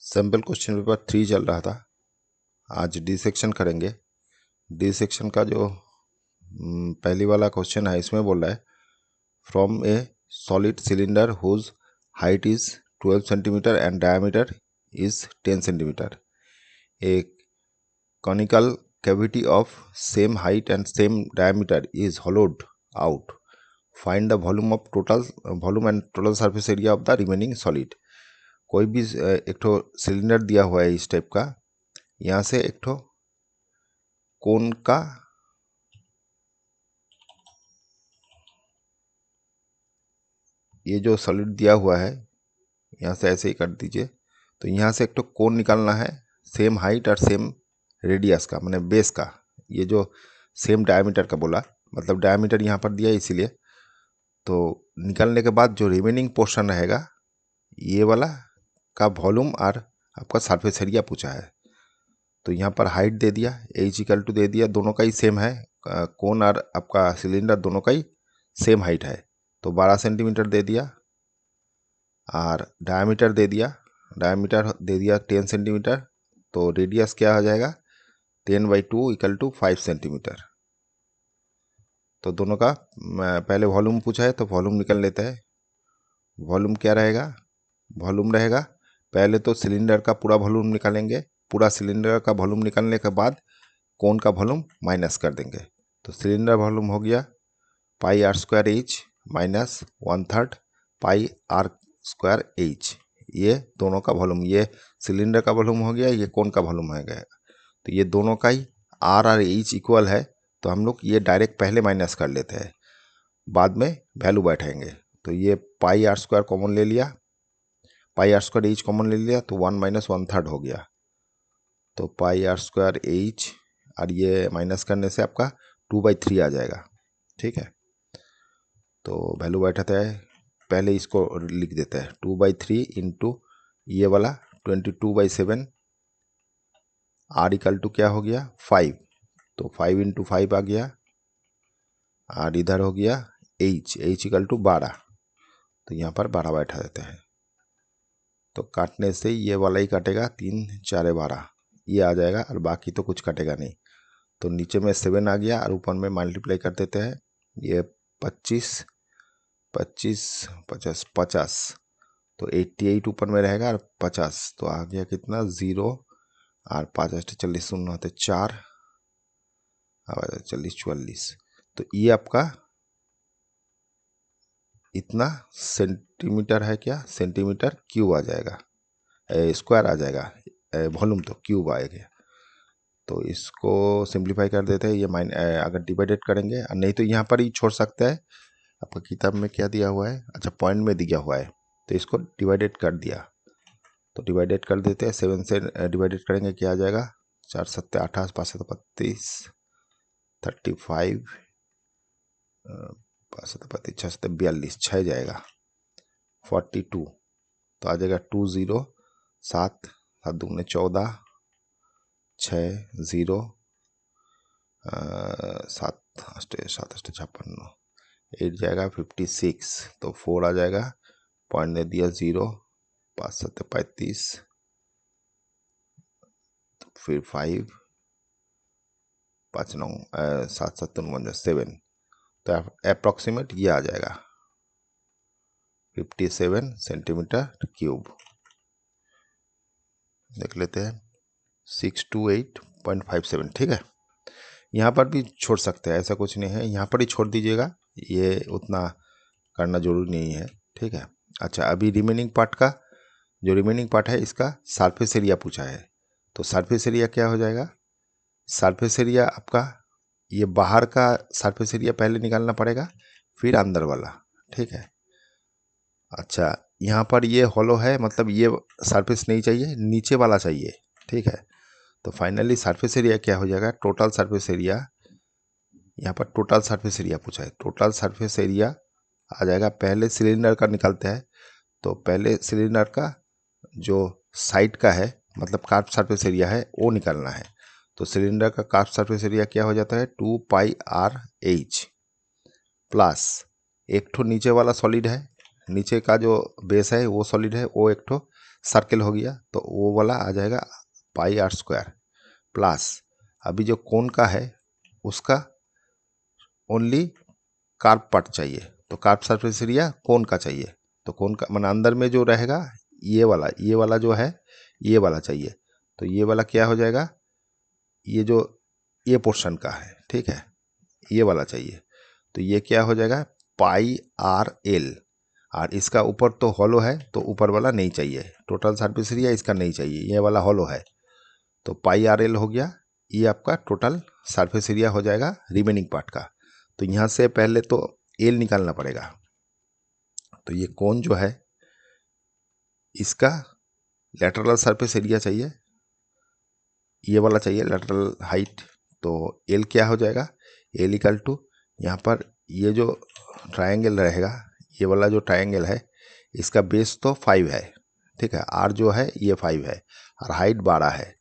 Sample question paper 3 चल रहा था। आज डी सेक्शन करेंगे। डी सेक्शन का जो पहली वाला क्वेश्चन है, इसमें बोल रहा है from a solid cylinder whose height is 12 centimetre and diameter is 10 centimetre, a conical cavity of same height and same diameter is hollowed out. Find the volume and total surface area of the remaining solid. कोई भी एक ठो cylinder दिया हुआ है इस type का, यहाँ से एक ठो कोन का ये जो सॉलिड दिया हुआ है, यहाँ से ऐसे ही कर दीजिए। तो यहाँ से एक ठो कोन निकालना है, सेम हाइट और सेम रेडियस का, माने बेस का। ये जो सेम डायमीटर का बोला, मतलब डायमीटर यहाँ पर दिया है इसीलिए। तो निकालने के बाद जो रिमेनिंग पोर्शन रहेगा, ये वाला का वॉल्यूम और आपका सरफेस एरिया पूछा है। तो यहाँ पर हाइट दे दिया, H= दे दिया, दोनों का ही सेम है। कोन और आपका सिलेंडर दोनों का ही सेम हाइट है, तो 12 सेंटीमीटर दे दिया। और डायमीटर दे दिया 10 सेंटीमीटर। तो रेडियस क्या हो जाएगा, 10/2 = 5 सेंटीमीटर। तो दोनों का पहले वॉल्यूम पूछा है, तो वॉल्यूम निकल लेते हैं। वॉल्यूम क्या रहेगा, वॉल्यूम रहेगा पहले तो सिलेंडर का पूरा वॉल्यूम निकालेंगे। पूरा सिलेंडर का वॉल्यूम निकालने के बाद कोन का वॉल्यूम माइनस कर देंगे। तो सिलेंडर वॉल्यूम हो गया πr² माइनस 1/3 πr²h। ये दोनों का वॉल्यूम, ये सिलेंडर का वॉल्यूम हो गया, ये कोन का वॉल्यूम हो गया। तो ये दोनों का ही r और h इक्वल है, तो हम लोग ये डायरेक्ट पहले माइनस कर लेते हैं, बाद में वैल्यू बैठाएंगे। तो ये πr² कॉमन ले लिया, πr²h कॉमन ले लिया, तो 1 - 1/3 हो गया। तो πr²h और ये माइनस करने से आपका 2/3 आ जाएगा। ठीक है, तो वैल्यू बैठाते हैं, पहले इसको लिख देते हैं 2/3 इंटू ये वाला 22/7, r क्या हो गया 5। तो 5 × 5 आ गया, और इधर हो गया h = 12। तो यहाँ पर 12 बैठा देते हैं। तो काटने से ये वाला ही काटेगा, 3 × 4 = 12 ये आ जाएगा, और बाकी तो कुछ कटेगा नहीं। तो नीचे में 7 आ गया, और ऊपर में मल्टीप्लाई कर देते हैं। ये 25 25 50 50, तो 88 ऊपर में रहेगा, और 50 तो आ गया कितना 0, और 5 × 8 = 40, 0 होते 4, 40 44। तो ये आपका इतना सेंटीमीटर है, क्या सेंटीमीटर क्यूब आ जाएगा, स्क्वायर आ जाएगा, वॉल्यूम तो क्यूब आएगा। तो इसको सिंप्लीफाई कर देते हैं, ये अगर डिवाइडेड करेंगे, नहीं तो यहाँ पर ही छोड़ सकते हैं। आपका किताब में क्या दिया हुआ है, अच्छा पॉइंट में दिया हुआ है, तो इसको डिवाइडेड कर दिया। तो डिवाइडेड कर देते हैं, 7 से डिवाइडेड करेंगे, क्या आ जाएगा 4 × 7 = 28, 5 × 7 = 32, 35, 5 × 7 = 32, 6 × 7 = 42, 6 जाएगा 42। तो आ जाएगा 20, 7 7 × 2 = 14, 6 0, 7 8 56, 8 जाएगा 56। तो 4 आ जाएगा, पॉइंट दे दिया 0, 5 × 7 = 35, फिर 5, 5 9 7 7 × 7। तो अप्रॉक्सीमेट ये आ जाएगा 57 सेंटीमीटर क्यूब। देख लेते हैं 628.57। ठीक है, यहाँ पर भी छोड़ सकते हैं, ऐसा कुछ नहीं है, यहाँ पर ही छोड़ दीजिएगा, ये उतना करना जरूरी नहीं है। ठीक है, अच्छा अभी रिमेनिंग पार्ट का, जो रिमेनिंग पार्ट है इसका सरफेस एरिया पूछा है। तो सरफेस एरिया क्या हो जाएगा, सरफेस एरिया आपका ये बाहर का सरफेस एरिया पहले निकालना पड़ेगा, फिर अंदर वाला। ठीक है, अच्छा यहाँ पर ये हॉलो है, मतलब ये सरफेस नहीं चाहिए, नीचे वाला चाहिए। ठीक है, तो फाइनली सरफेस एरिया क्या हो जाएगा, टोटल सरफेस एरिया, यहाँ पर टोटल सरफेस एरिया पूछा है। टोटल सरफेस एरिया आ जाएगा, पहले सिलेंडर का निकालते हैं। तो पहले सिलेंडर का जो साइड का है, मतलब कर्व सरफेस एरिया है, वो निकालना है। तो सिलेंडर का कर्व सरफेस एरिया क्या हो जाता है 2πr/h प्लस एक ठो नीचे वाला सॉलिड है, नीचे का जो बेस है वो सॉलिड है, वो एक ठो सर्किल हो गया, तो वो वाला आ जाएगा पाई आर स्क्वायर प्लस अभी जो कोन का है उसका ओनली कार्ब पार्ट चाहिए, तो कार्ब सरफेस एरिया कोन का चाहिए, तो कोन का मतलब अंदर में जो रहेगा ये वाला जो है ये वाला चाहिए, तो ये वाला क्या हो जाएगा, ये जो ये पोर्शन का है, ठीक है, ये वाला चाहिए, तो ये क्या हो जाएगा पाई आर एल, और इसका ऊपर तो हॉलो है तो ऊपर वाला नहीं चाहिए, टोटल सरफेस एरिया इसका नहीं चाहिए, ये वाला हॉलो है, तो पाई आर एल हो गया, ये आपका टोटल सरफेस एरिया हो जाएगा रिमेनिंग पार्ट का। तो यहाँ से पहले तो एल निकालना पड़ेगा, तो ये कोन जो है इसका लेटरल सरफेस एरिया चाहिए, ये वाला चाहिए लेटरल हाइट, तो एल क्या हो जाएगा, एल इक्वल टू यहाँ पर ये जो ट्रायंगल रहेगा, ये वाला जो ट्रायंगल है इसका बेस तो 5 है, ठीक है, आर जो है ये 5 है और हाइट 12 है,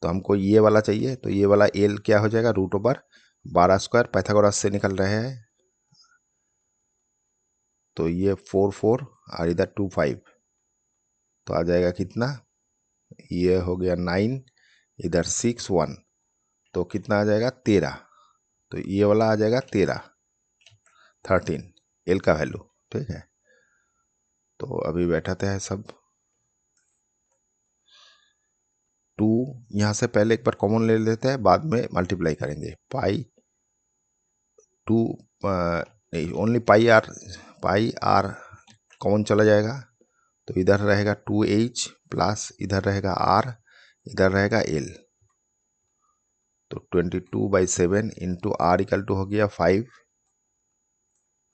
तो हमको ये वाला चाहिए, तो ये वाला एल क्या हो जाएगा √12 स्क्वायर, पाइथागोरस से निकल रहे हैं, तो ये 4 और इधर 2 5, तो आ जाएगा कितना, ये हो गया 9, इधर 6 1, तो कितना आ जाएगा 13, तो ये वाला आ जाएगा 13 एल का वैल्यू, ठीक है। तो अभी बैठाते हैं सब, 2 यहाँ से पहले एक बार कॉमन ले लेते हैं, बाद में मल्टीप्लाई करेंगे, पाई 2 नहीं ओनली पाई आर कॉमन चला जाएगा, तो इधर रहेगा 2h प्लस इधर रहेगा r, इधर रहेगा l, तो 22/7 इंटू आर इक्वल टू हो गया 5,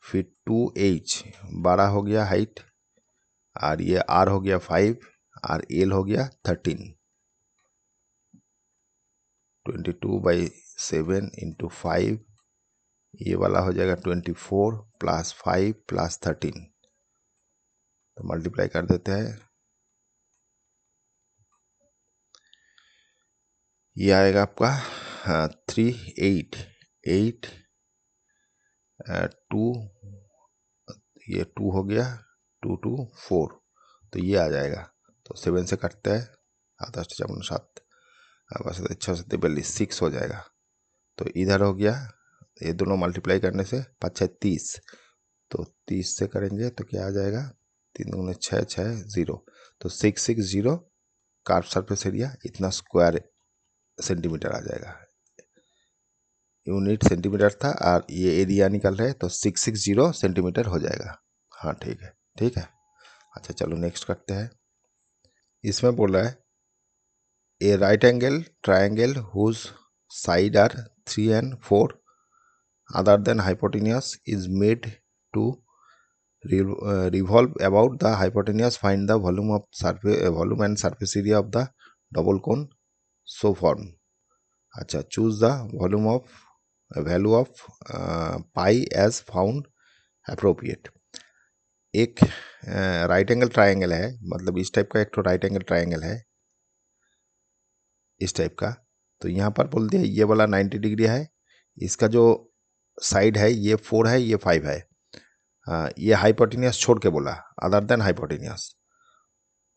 फिर 2h 12 हो गया हाइट, और ये r हो गया 5 और l हो गया 13, 22/7 इंटू 5, ये वाला हो जाएगा 24 प्लस 5 प्लस 13, तो मल्टीप्लाई कर देते हैं, ये आएगा आपका 3 8 2, ये 2 हो गया 2 2 4, तो ये आ जाएगा, तो 7 से कटते हैं, 7 7 बस 6 6 हो जाएगा, तो इधर हो गया, ये दोनों मल्टीप्लाई करने से 5 6 30, तो 30 से करेंगे तो क्या आ जाएगा, 3 दूनी 6 6 0, तो 660 कार्ब सरफेस एरिया इतना स्क्वायर सेंटीमीटर आ जाएगा, यूनिट सेंटीमीटर था और ये एरिया निकल रहे तो 660 सेंटीमीटर हो जाएगा। हाँ ठीक है, ठीक है। अच्छा चलो नेक्स्ट करते हैं। इसमें बोला है a right angle triangle whose side are 3 and 4 other than hypotenuse is made to revolve about the hypotenuse. Find the volume of volume and surface area of the double cone so form. अच्छा, choose the value of pi as found appropriate. एक right angle triangle है, मतलब इस type का एक तो right angle triangle है इस टाइप का, तो यहाँ पर बोल दिया ये वाला 90 डिग्री है, इसका जो साइड है ये 4 है ये 5 है, ये हाइपोटेनियस छोड़ के बोला अदर देन हाइपोटेनियस,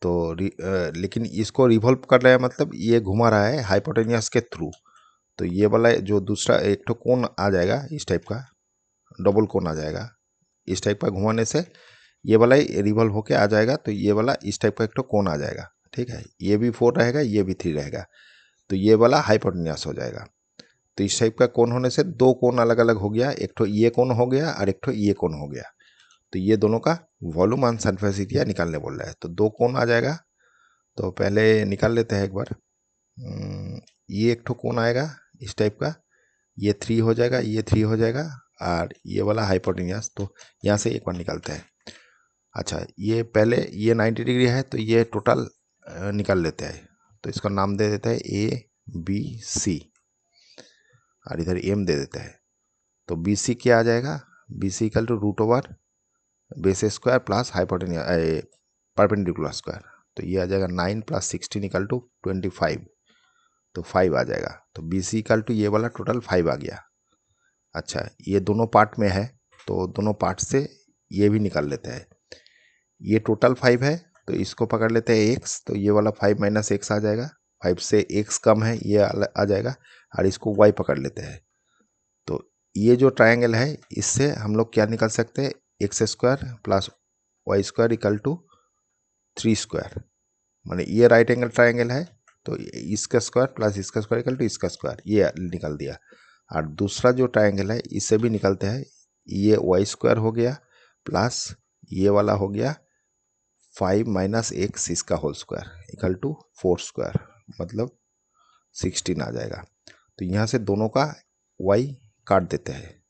तो लेकिन इसको रिवॉल्व कर रहा है, मतलब ये घुमा रहा है हाइपोटेनियस के थ्रू, तो ये वाला जो दूसरा एक तो कोन आ जाएगा इस टाइप का, डबल कोन आ जाएगा, इस टाइप का घुमाने से ये वाला रिवॉल्व होके आ जाएगा, तो ये वाला इस टाइप का एक तो कोन आ जाएगा, ठीक है, ये भी 4 रहेगा ये भी 3 रहेगा, तो ये वाला हाइपोटेनियस हो जाएगा। तो इस टाइप का कोन होने से दो कोन अलग अलग हो गया, एक तो ये कोन हो गया और एक तो ये कोन हो गया, तो ये दोनों का वॉल्यूम एंड सरफेस एरिया निकालने बोल रहा है, तो दो कोन आ जाएगा, तो पहले निकाल लेते हैं एक बार। ये एक तो कोन आएगा इस टाइप का, ये 3 हो जाएगा ये 3 हो जाएगा, और ये वाला हाइपोटेनियस, तो यहाँ से एक बार निकालते हैं। अच्छा, ये पहले ये 90 डिग्री है तो ये टोटल निकाल लेते हैं, तो इसका नाम दे देते हैं ABC और इधर M दे देते हैं, तो BC क्या आ जाएगा, BC इक्वल टू √ओवर base square plus hypotenuse perpendicular square, तो ये आ जाएगा 9 + 16 इक्वल टू 25, तो 5 आ जाएगा, तो BC इक्वल टू ये वाला टोटल 5 आ गया। अच्छा, ये दोनों पार्ट में है तो दोनों पार्ट से ये भी निकाल लेते हैं, ये टोटल 5 है तो इसको पकड़ लेते हैं x, तो ये वाला 5 माइनस एक्स आ जाएगा, 5 से x कम है ये आ जाएगा, और इसको y पकड़ लेते हैं। तो ये जो ट्रायंगल है इससे हम लोग क्या निकाल सकते हैं, x square plus y square equal to 3 square, माने ये राइट एंगल ट्रायंगल है, तो इसका स्क्वायर प्लस इसका स्क्वायर इक्वल टू इसका स्क्वायर, ये निकाल दिया। और दूसरा जो ट्रायंगल है इससे भी निकलते हैं, ये वाई स्क्वायर हो गया प्लस ये वाला हो गया 5 माइनस एक्स इसका whole square equal to 4 square, मतलब 16 आ जाएगा। तो यहाँ से दोनों का y काट देते हैं,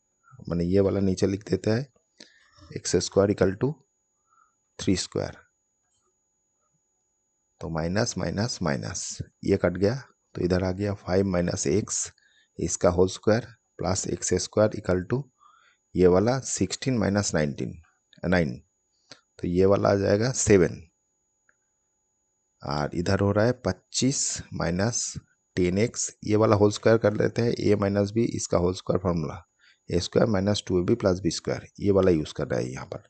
माने ये वाला नीचे लिख देते हैं, x square equal to 3 square, तो माइनस माइनस माइनस ये कट गया, तो इधर आ गया 5 माइनस एक्स इसका whole square plus x square equal to ये वाला 16 माइनस 9, तो ये वाला आ जाएगा 7, और इधर हो रहा है 25 माइनस 10x, ये वाला होल स्क्वायर कर लेते हैं, a माइनस बी इसका whole square formula, A square minus 2ab plus B square, ये वाला यूज़ कर रहा है यहाँ पर।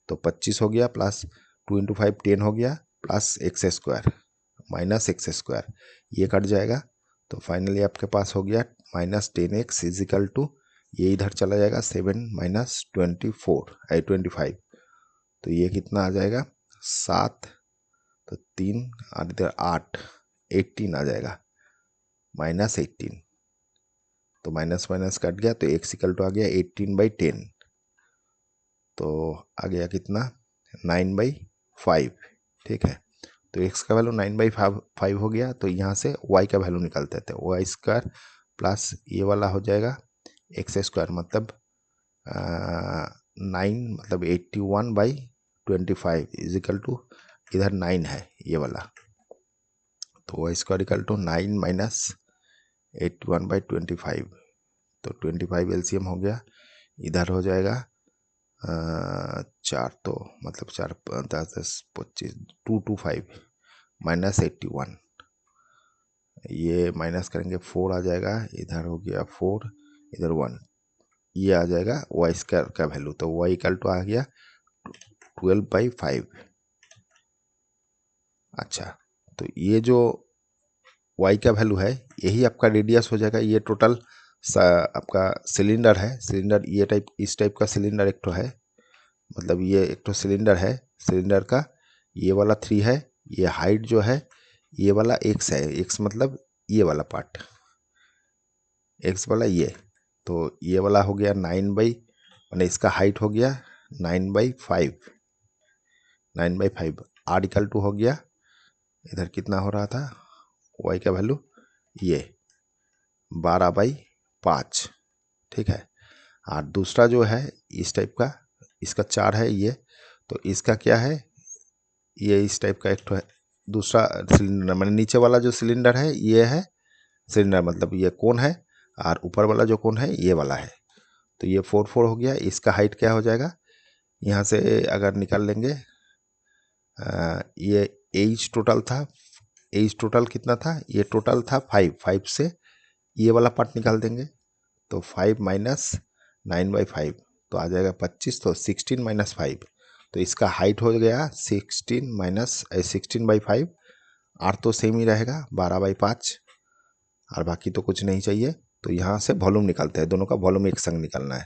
तो 25 हो गया प्लस 2 इंटू 5 10 हो गया plus x square minus x square, ये कट जाएगा, तो फाइनली आपके पास हो गया माइनस 10x इजिकल टू, ये इधर चला जाएगा 7 माइनस 25, तो ये कितना आ जाएगा 7, तो 3 और इधर 8, 18 आ जाएगा, माइनस 18, तो माइनस माइनस कट गया, तो x इक्वल टू आ गया 18/10, तो आ गया कितना 9/5, ठीक है। तो x का वैल्यू 9/5 हो गया, तो यहाँ से y का वैल्यू निकालते थे, वाई स्क्वायर प्लस ये वाला हो जाएगा एक्स स्क्वायर, मतलब 9 मतलब 81/25 इजिकल टू इधर 9 है ये वाला, तो y square equal to 9 minus 81/25, तो 25 एलसीएम हो गया, इधर हो जाएगा 4, तो मतलब 4 10 10 25 225 माइनस 81, ये माइनस करेंगे 4 आ जाएगा, इधर हो गया 4 इधर 1, ये आ जाएगा वाई स्क्वायर का वैल्यू, तो वाई इक्वल टू आ गया 12/5। अच्छा, तो ये जो y का वैल्यू है यही आपका रेडियस हो जाएगा, ये टोटल आपका सिलेंडर है, सिलेंडर ये टाइप इस टाइप का सिलेंडर एक तो है, मतलब ये एक तो सिलेंडर है, सिलेंडर का ये वाला 3 है, ये हाइट जो है ये वाला x है, x मतलब ये वाला पार्ट, x वाला ये, तो ये वाला हो गया 9 बाई, मैंने इसका हाइट हो गया 9/5 आर इक्वल टू हो गया, इधर कितना हो रहा था y का वैल्यू ये 12/5, ठीक है। और दूसरा जो है इस टाइप का, इसका 4 है ये, तो इसका क्या है, ये इस टाइप का एक तो है दूसरा सिलेंडर, मैंने नीचे वाला जो सिलेंडर है ये है सिलेंडर, मतलब ये कोन है, और ऊपर वाला जो कोन है ये वाला है, तो ये 4 हो गया, इसका हाइट क्या हो जाएगा, यहाँ से अगर निकाल लेंगे ये एज टोटल था, एज टोटल कितना था, ये टोटल था 5 से ये वाला पार्ट निकाल देंगे, तो 5 माइनस 9/5, तो आ जाएगा 25, तो 16 माइनस 5, तो इसका हाइट हो गया 16/5, आर तो सेम ही रहेगा 12/5, और बाकी तो कुछ नहीं चाहिए, तो यहाँ से वॉल्यूम निकालते हैं, दोनों का वॉल्यूम एक संग निकालना है,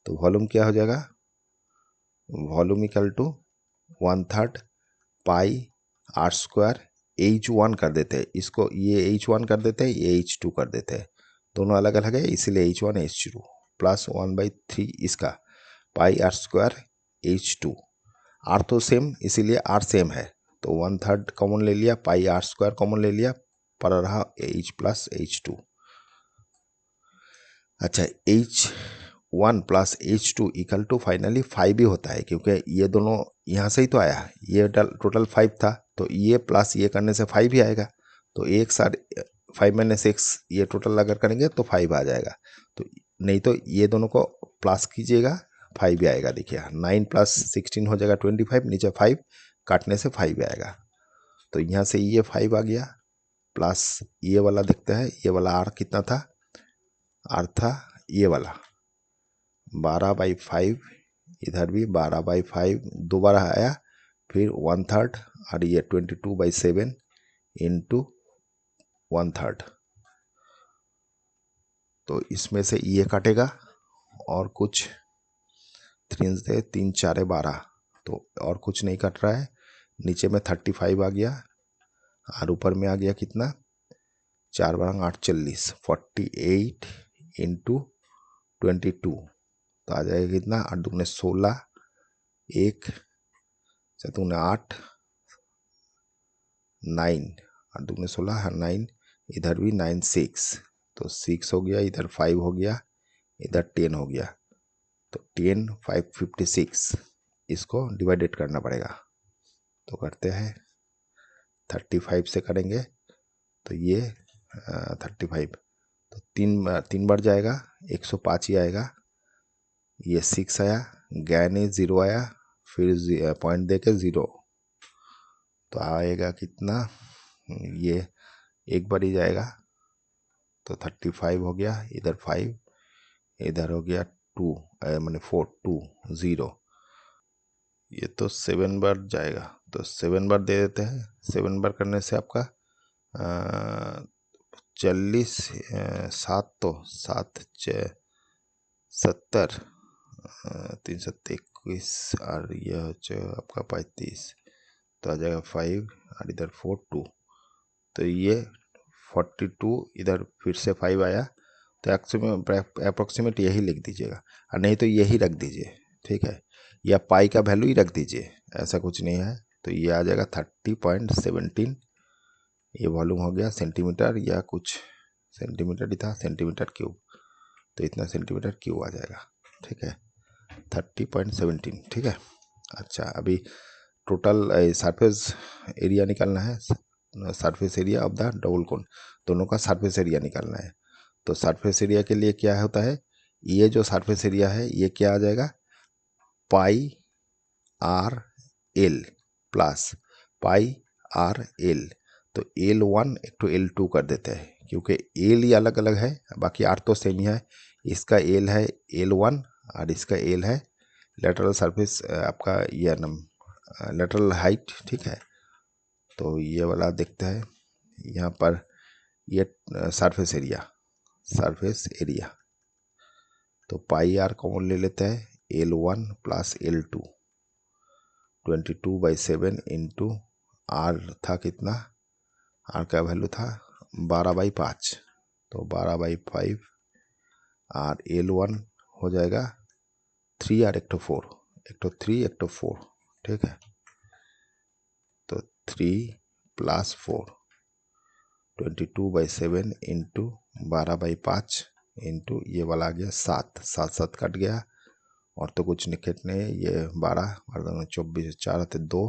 तो वॉल्यूम क्या हो जाएगा, volume equal to 1/3 pi r square H1 कर देते हैं, इसको ये H1 कर देते हैं, ये H2 कर देते हैं, दोनों अलग अलग है इसीलिए H1 H2 प्लस 1/3 इसका पाई आर स्क्वायर H2, आर तो सेम इसीलिए आर सेम है, तो 1/3 कॉमन ले लिया, पाई आर स्क्वायर कॉमन ले लिया, पर रहा H प्लस H2। अच्छा, H1 plus H2 equal to finally 5 ही होता है, क्योंकि ये दोनों यहाँ से ही तो आया, ये टोटल 5 था, तो ये प्लस ये करने से 5 ही आएगा, तो एक साथ 5 माइनस एक्स ये टोटल अगर करेंगे तो 5 आ जाएगा, तो नहीं तो ये दोनों को प्लस कीजिएगा 5 ही आएगा, देखिए 9 प्लस 16 हो जाएगा 25, नीचे 5 काटने से 5 आएगा, तो यहाँ से ये 5 आ गया, प्लस ये वाला देखते हैं, ये वाला आर कितना था, आर था ये वाला 12/5, इधर भी 12/5 दोबारा आया, फिर 1/3 और ये 22/7 इंटू 1/3। तो इसमें से ये कटेगा और कुछ 3 से 3 4 12, तो और कुछ नहीं कट रहा है। नीचे में 35 आ गया और ऊपर में आ गया कितना, 4 बारह 8 40, 48 इंटू 22, तो आ जाएगा कितना, 8 दूने 16, 1 7 8, 9, 8 दूने 16, 9, इधर भी 9 6, तो 6 हो गया, इधर 5 हो गया, इधर 10 हो गया, तो 10 5 56, इसको डिवाइडेड करना पड़ेगा। तो करते हैं 35 से करेंगे, तो ये 35, तो तीन बार जाएगा, 105 ही आएगा। ये 6 आया, गैन इज 0 आया, फिर पॉइंट दे के 0, तो आएगा कितना, ये एक बार ही जाएगा, तो 35 हो गया, इधर 5, इधर हो गया 2, मैंने 4 2 0, ये तो 7 बार जाएगा, तो 7 बार दे देते हैं। 7 बार करने से आपका 40, 7 तो 7 70, 3 7 21, और यह आपका 35, तो आ जाएगा 5 और इधर 4 2, तो ये 42, इधर फिर से 5 आया, तो अप्रोक्सीमेट यही लिख दीजिएगा, और नहीं तो यही रख दीजिए, ठीक है, या पाई का वैल्यू ही रख दीजिए, ऐसा कुछ नहीं है। तो ये आ जाएगा 30.17, ये वॉल्यूम हो गया सेंटीमीटर, या कुछ सेंटीमीटर ही था, सेंटीमीटर क्यूब, तो इतना सेंटीमीटर क्यूब आ जाएगा, ठीक है, 30.17, ठीक है। अच्छा, अभी टोटल सरफेस एरिया निकालना है, surface area of the double cone, दोनों का सरफेस एरिया निकालना है। तो सरफेस एरिया के लिए क्या होता है, ये जो सरफेस एरिया है ये क्या आ जाएगा, pi R L plus pi R L, तो L1 एक तो L2 कर देते हैं, क्योंकि एल ही अलग अलग है, बाकी आर तो सेम ही है। इसका एल है L1 और इसका एल है लेटरल सरफेस, आपका ये लेटरल हाइट, ठीक है। तो ये वाला देखते हैं यहाँ पर, ये सरफेस एरिया, तो पाई आर कॉमन ले लेते हैं, L1 plus L2, 22/7 into are था कितना, आर का वैल्यू था 12/5, तो 12/5, और L1 हो जाएगा 3 और 1 तो 4, 1 तो 3 1 तो 4, ठीक है, तो 3 + 4, 22/7 इंटू 12/5 इंटू ये वाला आ गया 7, 7 7 कट गया, और तो कुछ निकटने, ये 12 और 24, 4 थे 2,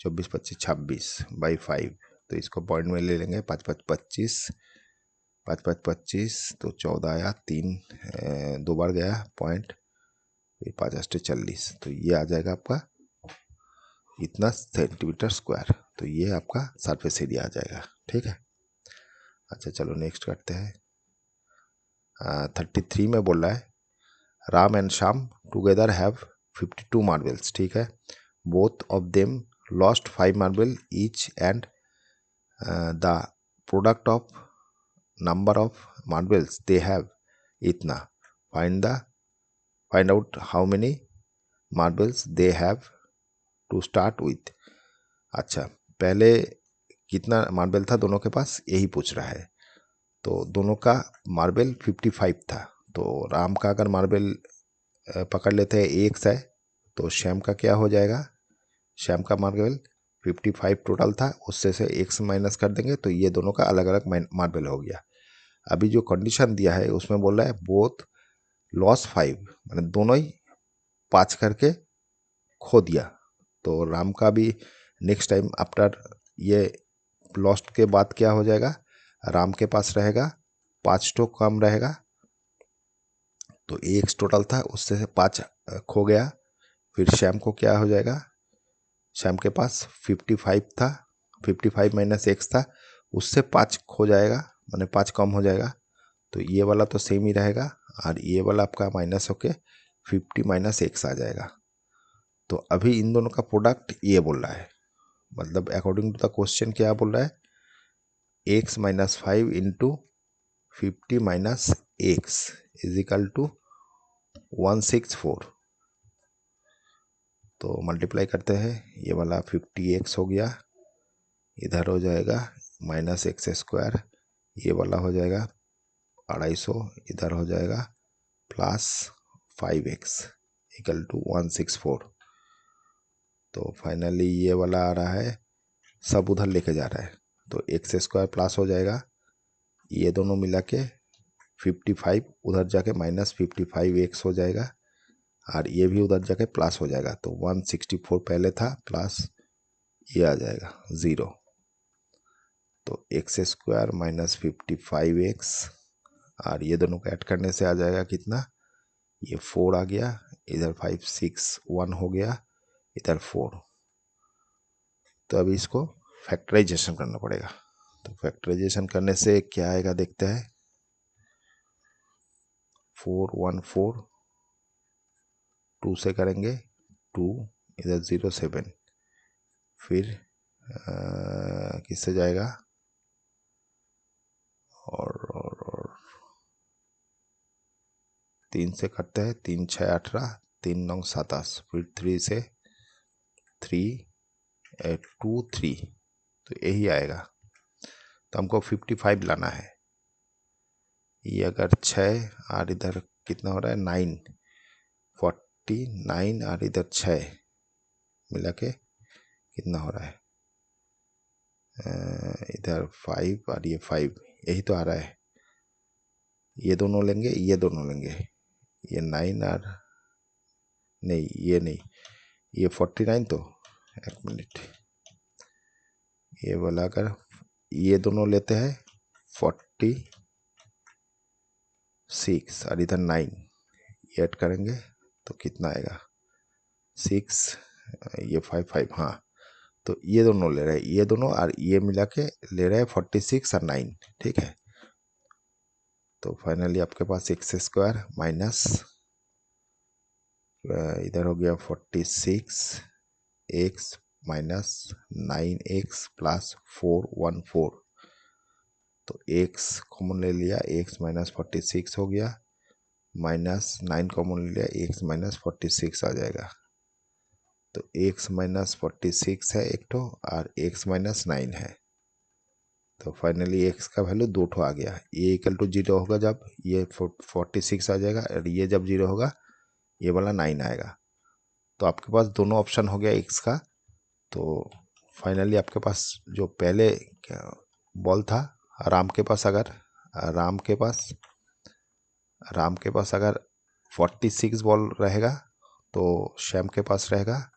24 25 26/5, तो इसको पॉइंट में ले लेंगे, 5 5 25, 5 5 25, तो 14 आया, 3 2 बार गया पॉइंट, फिर 5 8 40, तो ये आ जाएगा आपका इतना सेंटीमीटर स्क्वायर, तो ये आपका सरफेस एरिया आ जाएगा, ठीक है। अच्छा चलो नेक्स्ट करते हैं। 33 में बोल रहा है, Ram and Shyam together have 52 marbles, ठीक है, both of them lost 5 marble each, and the product of number of marbles they have इतना, find out how many marbles they have to start with. अच्छा, पहले कितना मार्बल था दोनों के पास, यही पूछ रहा है। तो दोनों का मार्बल 55 था, तो राम का अगर मार्बल पकड़ लेते हैं एक है, तो श्याम का क्या हो जाएगा, श्याम का मार्बल 55 टोटल था, उससे से एक से माइनस कर देंगे, तो ये दोनों का अलग अलग मार्बल हो गया। अभी जो कंडीशन दिया है उसमें बोल रहा है बोथ लॉस 5, मैंने दोनों ही 5 करके खो दिया, तो राम का भी नेक्स्ट टाइम आफ्टर ये लॉस्ट के बाद क्या हो जाएगा, राम के पास रहेगा 5 तो कम रहेगा, तो एक टोटल था उससे से 5 खो गया। फिर श्याम को क्या हो जाएगा, श्याम के पास 55 था, 55 माइनस एक्स था, उससे 5 खो जाएगा, माने 5 कम हो जाएगा, तो ये वाला तो सेम ही रहेगा, और ये वाला आपका माइनस होके 50 माइनस एक्स आ जाएगा। तो अभी इन दोनों का प्रोडक्ट ये बोल रहा है, मतलब अकॉर्डिंग टू द क्वेश्चन क्या बोल रहा है, x minus 5 into 50 minus x is equal to 164। तो मल्टीप्लाई करते हैं, ये वाला 50x हो गया, इधर हो जाएगा माइनस एक्स स्क्वायर, ये वाला हो जाएगा 250, इधर हो जाएगा प्लस 5x इक्वल टू 164। तो फाइनली ये वाला आ रहा है, सब उधर लेके जा रहा है, तो एक्स स्क्वायर प्लस हो जाएगा, ये दोनों मिला के 55 उधर जाके माइनस 55x हो जाएगा, और ये भी उधर जाके प्लस हो जाएगा, तो 164 पहले था प्लस ये आ जाएगा 0। तो एक्स स्क्वायर माइनस 55x, और ये दोनों को ऐड करने से आ जाएगा कितना, ये 4 आ गया, इधर 5 6 1 हो गया, इधर 4। तो अभी इसको फैक्टराइजेशन करना पड़ेगा। तो फैक्टराइजेशन करने से क्या आएगा देखते हैं, 4 1 4, 2 से करेंगे 2, इधर 0 7, फिर किससे जाएगा, और 3 से करते हैं, 3 6 18, 3 9 27, फिर 3 से 3 2 3, तो यही आएगा। तो हमको 55 लाना है, ये अगर 6 और इधर कितना हो रहा है 9, 49 और इधर 6 मिला के कितना हो रहा है, इधर 5 और ये 5, यही तो आ रहा है। ये दोनों लेंगे, ये दोनों लेंगे, ये 9 और नहीं, ये नहीं, ये 49, तो एक मिनट, ये वाला अगर ये दोनों लेते हैं 46 और इधर 9, ये ऐड करेंगे तो कितना आएगा 6, ये 5 5, हाँ। तो ये दोनों ले रहे हैं, ये दोनों और ये मिला के ले रहे हैं 46 और 9, ठीक है। तो फाइनली आपके पास एक्स स्क्वायर माइनस इधर हो गया 46 एक्स माइनस 9x प्लस 414, तो x कॉमन ले लिया, x माइनस 46 हो गया, माइनस 9 कॉमन ले लिया, x माइनस 46 आ जाएगा। तो x माइनस 46 है एक ठो, और x माइनस 9 है। तो फाइनली x का वैल्यू 2 ठो आ गया, ये इक्वल टू 0 होगा जब ये 46 आ जाएगा, और ये जब 0 होगा ये वाला 9 आएगा। तो आपके पास दोनों ऑप्शन हो गया x का। तो फाइनली आपके पास जो पहले बॉल था, राम के पास अगर 46 बॉल रहेगा, तो श्याम के पास रहेगा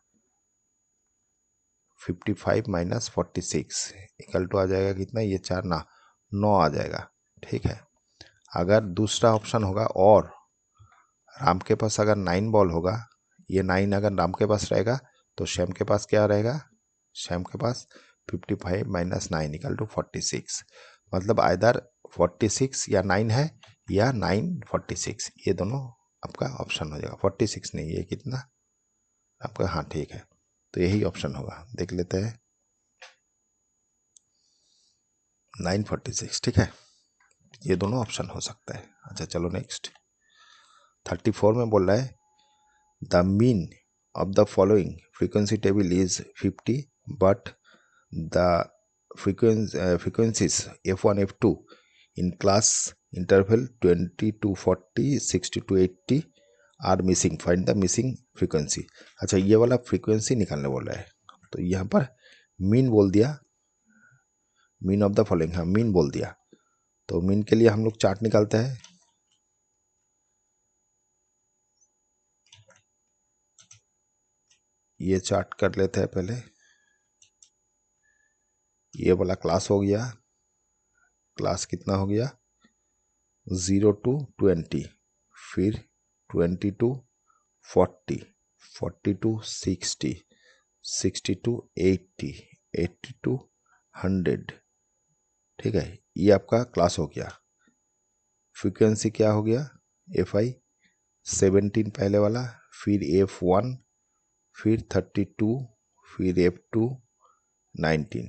55 माइनस 46 इक्वल टू आ जाएगा कितना, ये 4 ना 9 आ जाएगा, ठीक है। अगर दूसरा ऑप्शन होगा, और राम के पास अगर 9 बॉल होगा, ये 9 अगर राम के पास रहेगा, तो श्याम के पास क्या रहेगा, श्याम के पास 55 माइनस 9 इक्वल टू 46। मतलब आइदर 46 या 9 है, या 9 46, ये दोनों आपका ऑप्शन हो जाएगा। 46 नहीं, ये कितना आपका, हाँ ठीक है, तो यही ऑप्शन होगा। देख लेते हैं 946, ठीक है, ये दोनों ऑप्शन हो सकता है। अच्छा चलो नेक्स्ट 34 में बोल रहा है, the mean of the following frequency table is 50, but the frequencies f1 f2 in class interval 20 to 40 60 to 80 are missing, find the missing frequency। अच्छा ये वाला फ्रीक्वेंसी निकालने बोल रहा है, तो यहाँ पर मीन बोल दिया, मीन ऑफ द फॉलोइंग, हाँ मीन बोल दिया। तो मीन के लिए हम लोग चार्ट निकालते हैं, ये चार्ट कर लेते हैं पहले। ये वाला क्लास हो गया, क्लास कितना हो गया 0 to 20, फिर 20 to 40, 40 to 60, 60 to 80, 80 to 100, ठीक है। ये आपका क्लास हो गया। फ्रीक्वेंसी क्या हो गया FI 17 पहले वाला, फिर F1, फिर 32, फिर F2, 19।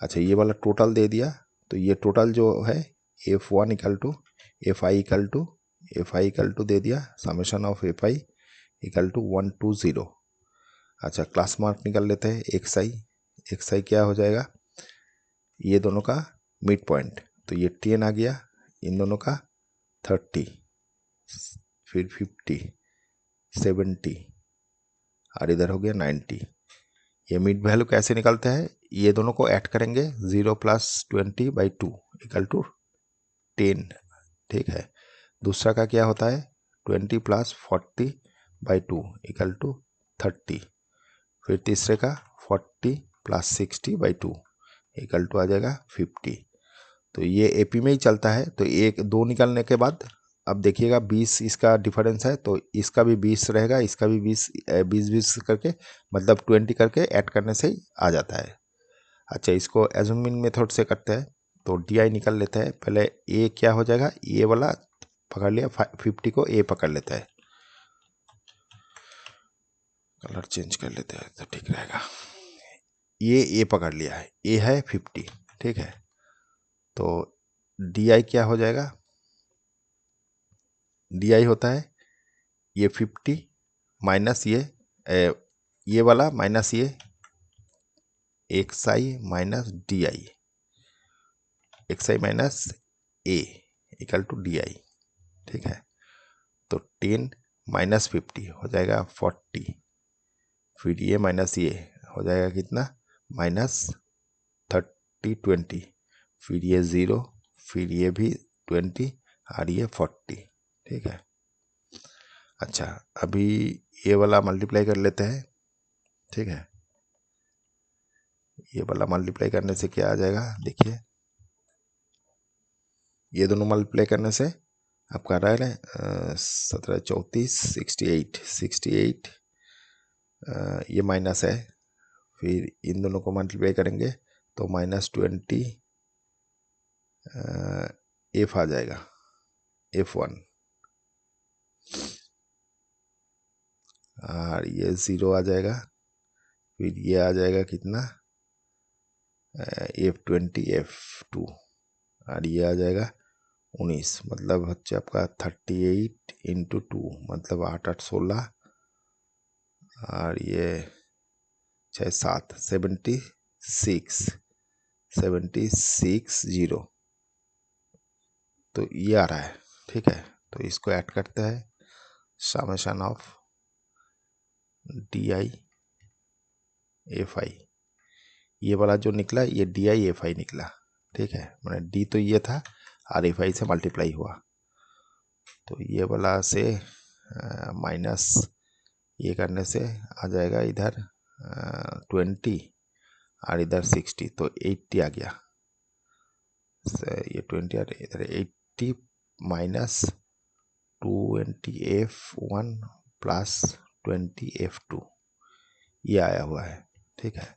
अच्छा, ये वाला टोटल दे दिया, तो ये टोटल जो है F1 इक्वल टू Fi दे दिया, summation of Fi equal to 120। अच्छा, क्लास मार्क निकाल लेते हैं। xi क्या हो जाएगा, ये दोनों का मिड पॉइंट, तो ये 10 आ गया, इन दोनों का 30, फिर 50, 70 और इधर हो गया 90। ये मिड वैल्यू कैसे निकलते हैं, ये दोनों को ऐड करेंगे, 0 + 20/2 इक्वल टू 10। ठीक है, दूसरा का क्या होता है, 20 + 40/2 इक्वल टू 30। फिर तीसरे का 40 + 60/2 इक्वल टू आ जाएगा 50। तो ये एपी में ही चलता है। तो एक दो निकालने के बाद अब देखिएगा 20 इसका डिफरेंस है, तो इसका भी 20 रहेगा, इसका भी 20 करके मतलब 20 करके ऐड करने से ही आ जाता है। अच्छा, इसको एज्यूमिंग मेथड से करते हैं, तो डी निकाल लेते हैं। पहले ए क्या हो जाएगा, ये वाला पकड़ लिया, 50 को ए पकड़ लेता है, कलर चेंज कर लेते हैं तो ठीक रहेगा। ये ए पकड़ लिया है, ए है 50। ठीक है, तो डी क्या हो जाएगा, डी होता है ये 50 माइनस ये वाला माइनस ये xi minus d i, xi minus a equal to d i. ठीक है, तो 10 माइनस 50 हो जाएगा 40, फिर ये माइनस ये हो जाएगा कितना, -30 20, फिर ये 0, फिर ये भी 20 और ये 40। ठीक है, अच्छा अभी ये वाला मल्टीप्लाई कर लेते हैं। ठीक है, ये वाला मल्टीप्लाई करने से क्या आ जाएगा, देखिए ये दोनों मल्टीप्लाई करने से आपका आ रहा है 17 34 68 ये माइनस है, फिर इन दोनों को मल्टीप्लाई करेंगे तो -20 F आ जाएगा, F1, और ये 0 आ जाएगा, फिर ये आ जाएगा कितना F20 F2, और ये आ जाएगा 19, मतलब बच्चे आपका 38 × 2 मतलब 8 8 16, और ये 6 7 76 0, तो ये आ रहा है। ठीक है, तो इसको ऐड करते हैं, समेशन ऑफ DI FI, ये वाला जो निकला ये DI FI निकला। ठीक है, मैंने डी तो ये था और FI से मल्टीप्लाई हुआ, तो ये वाला से माइनस ये करने से आ जाएगा इधर 20 और इधर 60, तो 80 आ गया। ये 20 और इधर 80 माइनस 20 F1 प्लस 20 F2 ये आया हुआ है। ठीक है,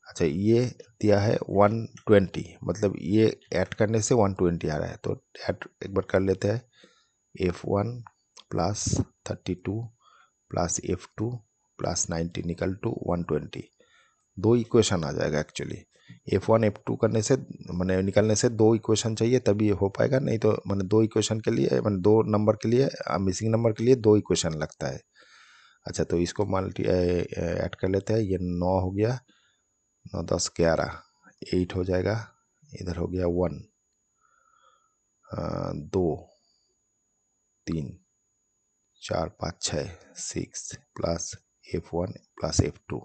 अच्छा ये दिया है 120, मतलब ये ऐड करने से 120 आ रहा है, तो ऐड एक बार कर लेते हैं, F1 plus 32 plus F2 plus 19 equal to 120। दो इक्वेशन आ जाएगा एक्चुअली, F1 F2 करने से मैंने निकालने से दो इक्वेशन चाहिए तभी हो पाएगा, नहीं तो मैंने दो इक्वेशन के लिए मैंने दो नंबर के लिए मिसिंग नंबर के लिए दो इक्वेशन लगता है। अच्छा, तो इसको ऐड कर लेते हैं, ये 9 हो गया, 9 10 11 8 हो जाएगा, इधर हो गया 1 2 3 4 5 6 6 plus F1 plus F2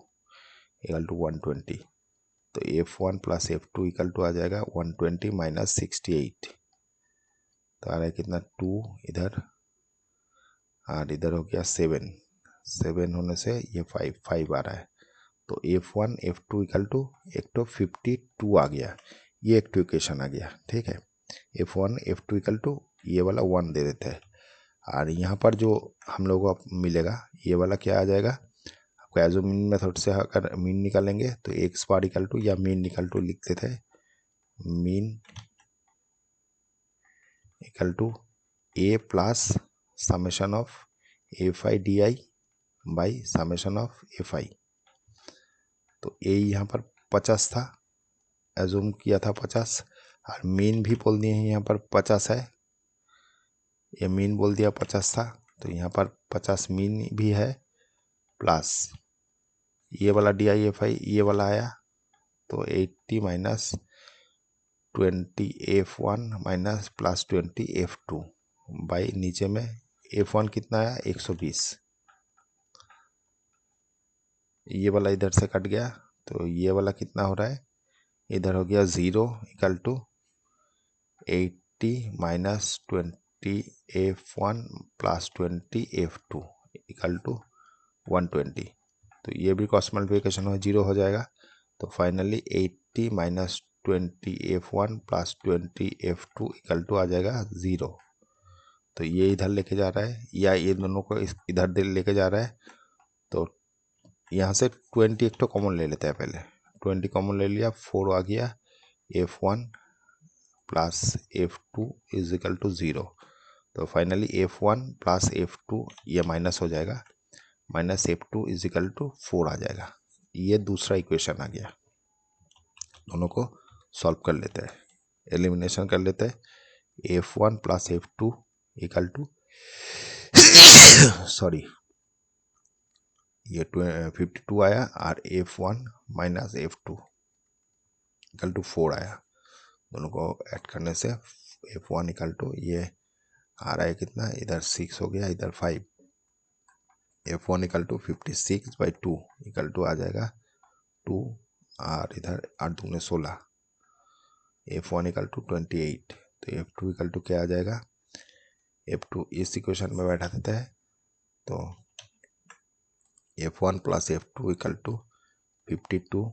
equal to 120, तो F1 plus F2 equal to आ जाएगा 120 माइनस 68, तो आ रहा है कितना 2 इधर, और इधर हो गया 7 होने से ये 5 आ रहा है, तो F1 F2 इक्वल टू एक तो 52 आ गया, ये एक तो इक्वेशन आ गया। ठीक है, F1 F2 इक्वल टू ये वाला 1 दे देते हैं, और यहाँ पर जो हम लोगों को मिलेगा ये वाला क्या आ जाएगा, आपको एज मीन मेथड से अगर मीन निकालेंगे तो एक्स बार इक्वल टू या मीन इक्वल टू लिख देते हैं, mean equal to a plus summation of FI DI by summation of FI, तो ए यहाँ पर 50 था, एज्यूम किया था 50, और मीन भी बोल दिए हैं यहाँ पर 50 है, ये मीन बोल दिया 50 था, तो यहाँ पर 50 मीन भी है, प्लस ये वाला DIFI ये वाला आया, तो 80 minus 20F1 minus plus 20F2 by नीचे में F1 कितना आया 120, ये वाला इधर से कट गया, तो ये वाला कितना हो रहा है, इधर हो गया 0 equal to 80 minus 20F1 plus 20F2 equal to 120, तो ये भी क्रॉस मल्टीप्लिकेशन हो 0 हो जाएगा, तो finally 80 minus 20F1 plus 20F2 equal to आ जाएगा 0, तो ये इधर लेके जा रहा है या ये दोनों को इधर लेके जा रहा है, तो यहाँ से 20 एक तो कॉमन ले लेते हैं, पहले 20 कॉमन ले लिया, 4 आ गया, F1 plus F2 is equal to 0, तो फाइनली F1 प्लस F2 ये माइनस हो जाएगा, minus F2 is equal to 4 आ जाएगा, ये दूसरा इक्वेशन आ गया। दोनों को सॉल्व कर लेते हैं, एलिमिनेशन कर लेते हैं, F1 plus F2 equal to sorry ये 52 आया, और F1 minus F2 equal to 4 आया, दोनों को ऐड करने से F1 इक्वल टू ये आ रहा है कितना, इधर 6 हो गया, इधर 5, F1 equal to 56/2 equal to आ जाएगा 2, और इधर 8 दूने 16, F1 इक्वल टू 28, तो F2 इक्वल टू क्या आ जाएगा, F2 इस इक्वेशन में बैठा देता है, तो F1 plus F2 equal to 52,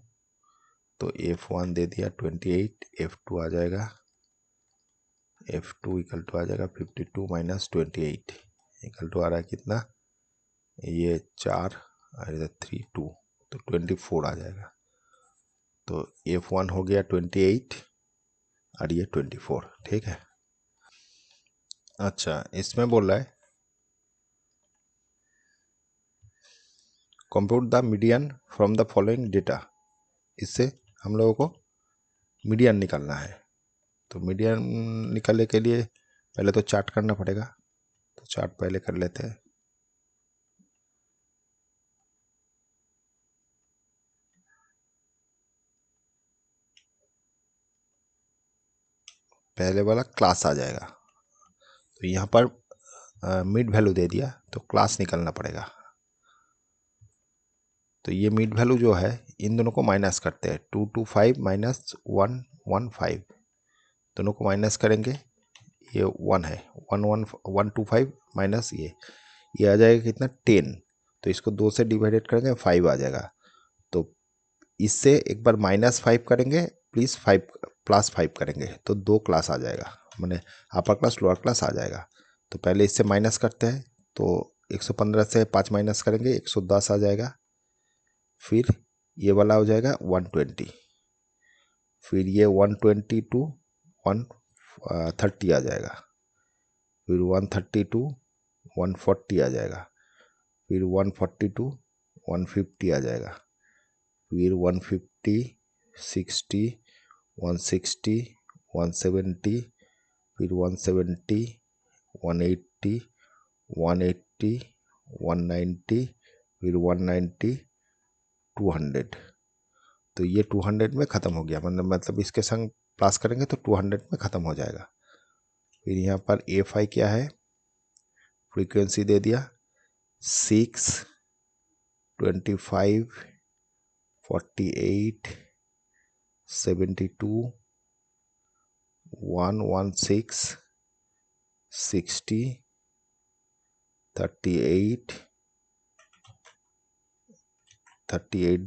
तो F1 दे दिया 28, F2 आ जाएगा, F2 इक्वल टू आ जाएगा 52 माइनस 28 इक्वल टू आ रहा है कितना, ये 4 और इधर 3 2, तो 24 आ जाएगा, तो F1 हो गया 28 और ये 24, ठीक है। अच्छा, इसमें बोल रहा है compute the median from the following data, इससे हम लोगों को मीडियन निकालना है, तो मीडियन निकालने के लिए पहले तो चार्ट करना पड़ेगा, तो चार्ट पहले कर लेते हैं। पहले वाला क्लास आ जाएगा, तो यहाँ पर मिड वैल्यू दे दिया, तो क्लास निकालना पड़ेगा, तो ये मिड वैल्यू जो है इन दोनों को माइनस करते हैं, 225 माइनस 115, दोनों को माइनस करेंगे, ये 1 है, 125 माइनस ये आ जाएगा कितना 10, तो इसको 2 से डिवाइडेड करेंगे 5 आ जाएगा, तो इससे एक बार -5 करेंगे प्लीज 5 +5 करेंगे, तो 2 क्लास आ जाएगा, मैंने अपर क्लास लोअर क्लास आ जाएगा, तो पहले इससे माइनस करते हैं, तो 115 से 5 माइनस करेंगे 110 आ जाएगा, फिर ये वाला हो जाएगा 120, फिर ये 120 टू 130 आ जाएगा, फिर 130 टू 140 आ जाएगा, फिर 140 टू 150 आ जाएगा, फिर 150 60 160 170, फिर 170 180 180 190, फिर 190 200, तो ये 200 में ख़त्म हो गया, मतलब इसके संग प्लस करेंगे तो 200 में ख़त्म हो जाएगा। फिर यहाँ पर Fi क्या है, फ्रीक्वेंसी दे दिया 6 25 48 72 116 60 38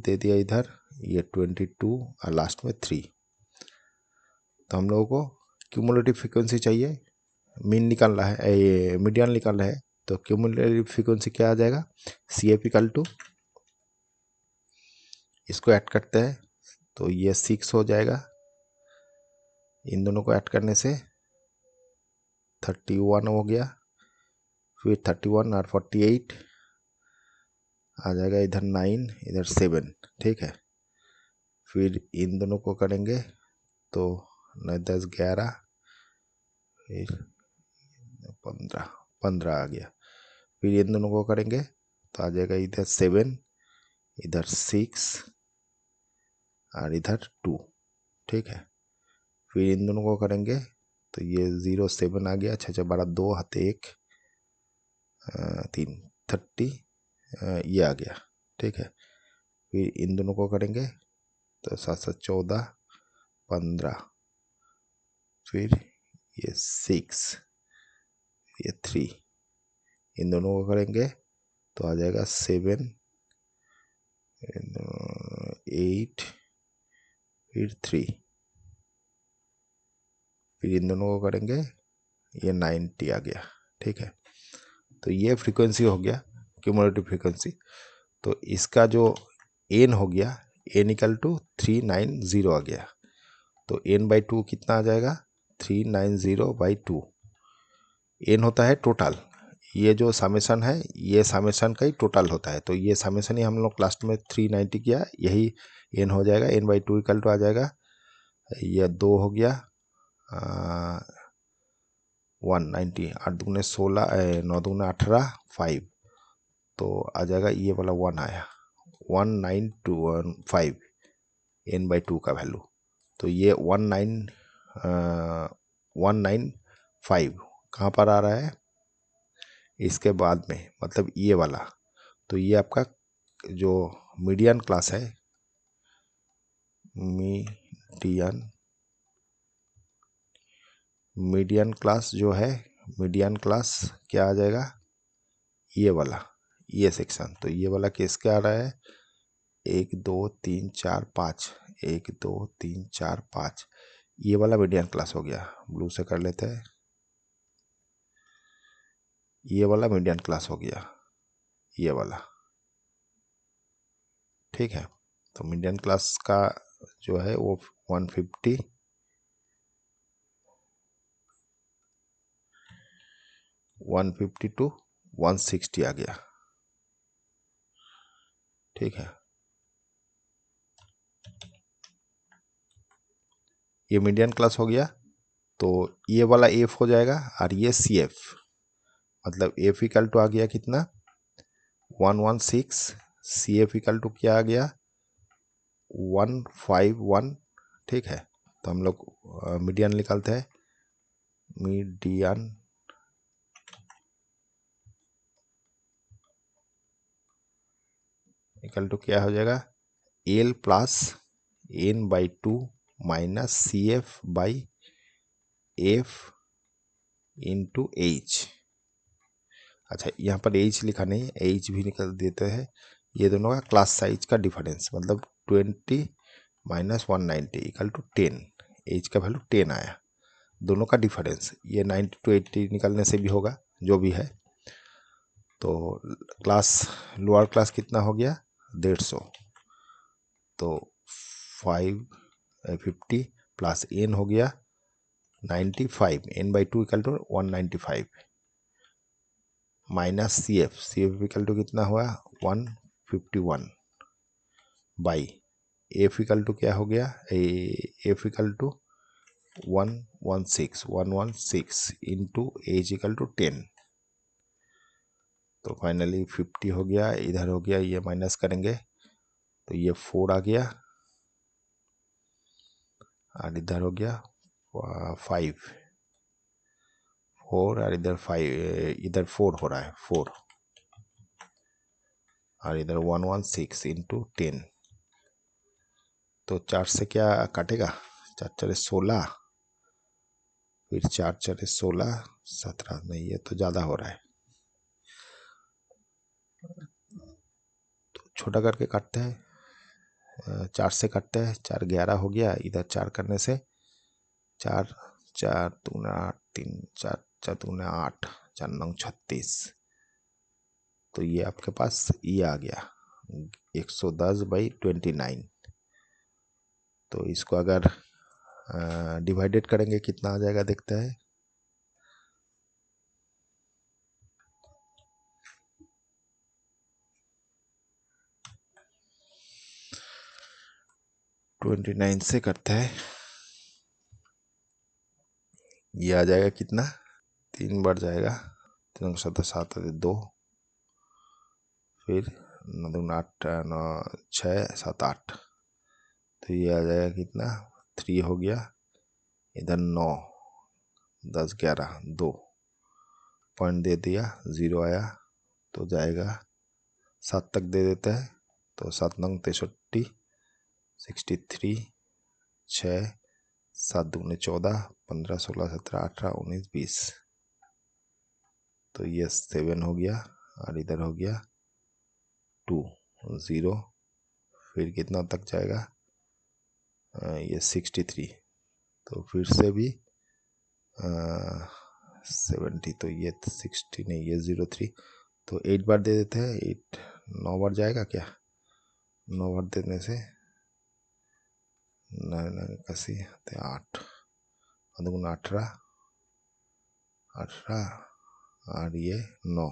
दे दिया इधर, ये 22 और लास्ट में 3, तो हम लोगों को क्यूमुलेटिव फ्रीक्वेंसी चाहिए, मीन निकालना है, ये मीडियन निकालना है, तो क्यूमुलेटिव फ्रीक्वेंसी क्या आ जाएगा, CF इक्वल टू, इसको ऐड करते हैं, तो ये 6 हो जाएगा, इन दोनों को ऐड करने से 31 हो गया, फिर 31 और 48 आ जाएगा, इधर 9 इधर 7, ठीक है, फिर इन दोनों को करेंगे तो 9 10 11, फिर 15 15 आ गया। फिर इन दोनों को करेंगे तो आ जाएगा इधर 7, इधर 6 और इधर 2, ठीक है। फिर इन दोनों को करेंगे तो ये 0 7 आ गया, 6 6 12, 2 हाथ 1 3 30, ये आ गया, ठीक है। फिर इन दोनों को करेंगे तो 7 7 14 15, फिर ये 6, ये 3, इन दोनों को करेंगे तो आ जाएगा 7 8, फिर 3, फिर इन दोनों को करेंगे ये 90 आ गया, ठीक है। तो ये फ्रीक्वेंसी हो गया क्यूमुलेटिव फ्रीक्वेंसी। तो इसका जो एन हो गया, एन इक्वल टू 390 आ गया। तो n/2 कितना आ जाएगा, 390/2। एन होता है टोटल, ये जो समेशन है ये समेशन का ही टोटल होता है। तो ये समेशन ही हम लोग लास्ट में 390 किया, यही एन हो जाएगा। n/2 इक्वल टू आ जाएगा, ये 2 हो गया 190, 8 दूने 16, 9 दूने 18, 5, तो आ जाएगा ये वाला 1 आया, 1925 n/2 का वैल्यू। तो ये 195 कहाँ पर आ रहा है, इसके बाद में, मतलब ये वाला। तो ये आपका जो मीडियन क्लास है, मीडियन क्लास जो है, मीडियन क्लास क्या आ जाएगा, ये वाला, ये सेक्शन। तो ये वाला किसके आ रहा है, 1 2 3 4 5, 1 2 3 4 5, ये वाला मीडियन क्लास हो गया। ब्लू से कर लेते हैं, ये वाला मीडियन क्लास हो गया, ये वाला, ठीक है। तो मीडियन क्लास का जो है वो 150, 150 टू 160 आ गया, ठीक है। ये मीडियन क्लास हो गया। तो ये वाला एफ हो जाएगा और ये सी एफ, मतलब एफ इक्वल टू आ गया कितना, 116, सी एफ इक्वल टू क्या आ गया, 151, ठीक है। तो हम लोग मीडियन निकालते हैं, मीडियन इक्वल टू क्या हो जाएगा, l plus n/2 minus c f by f into h. अच्छा, यहाँ पर एच लिखा नहीं, एच भी निकल देते हैं। ये दोनों का क्लास साइज का डिफरेंस, मतलब 20 माइनस 190 इक्वल टू 10, एच का वैल्यू 10 आया। दोनों का डिफरेंस ये 90 टू 80 निकलने से भी होगा, जो भी है। तो क्लास, लोअर क्लास कितना हो गया, 150। तो 550 प्लस एन हो गया 95, n/2 equal to 195, minus c f equal to कितना हुआ, 151 बाई एफ इक्वल टू क्या हो गया, f equal to 116 into h equal to 10। तो फाइनली 50 हो गया, इधर हो गया, ये माइनस करेंगे तो ये 4 आ गया और इधर हो गया 5, 4 और इधर 5, इधर 4 हो रहा है, 4 और इधर 116 इंटू 10। तो 4 से क्या काटेगा, 4 4 16, फिर 4 4 16, 17, नहीं ये तो ज़्यादा हो रहा है, तो छोटा करके काटते हैं। 4 से काटते हैं, 4 11 हो गया, इधर 4 करने से 4 4 दूने 8, 3 4 4 दूने 8, 4 9 36। तो ये आपके पास ये आ गया 110/29। तो इसको अगर डिवाइडेड करेंगे कितना आ जाएगा, देखते हैं। 29 29 से करते हैं, ये आ जाएगा कितना, 3 बढ़ जाएगा, 3 7 7 2, फिर 9 2 8 9 6 7 8, तो ये आ जाएगा कितना, 3 हो गया, इधर 9 10 11 2 पॉइंट दे दिया, 0 आया, तो जाएगा 7 तक दे देते हैं, तो 7 9 63 63 6 7 दूने 14 15 16 17 18 19 20, तो ये 7 हो गया, और इधर हो गया 2 0, फिर कितना तक जाएगा, ये 63, तो फिर से भी 70, तो ये 60 नहीं, ये 03, तो 8 बार दे देते हैं, 8 9 बार जाएगा क्या, 9 बार देने से 9 कसी 8 2 18 18, और ये 9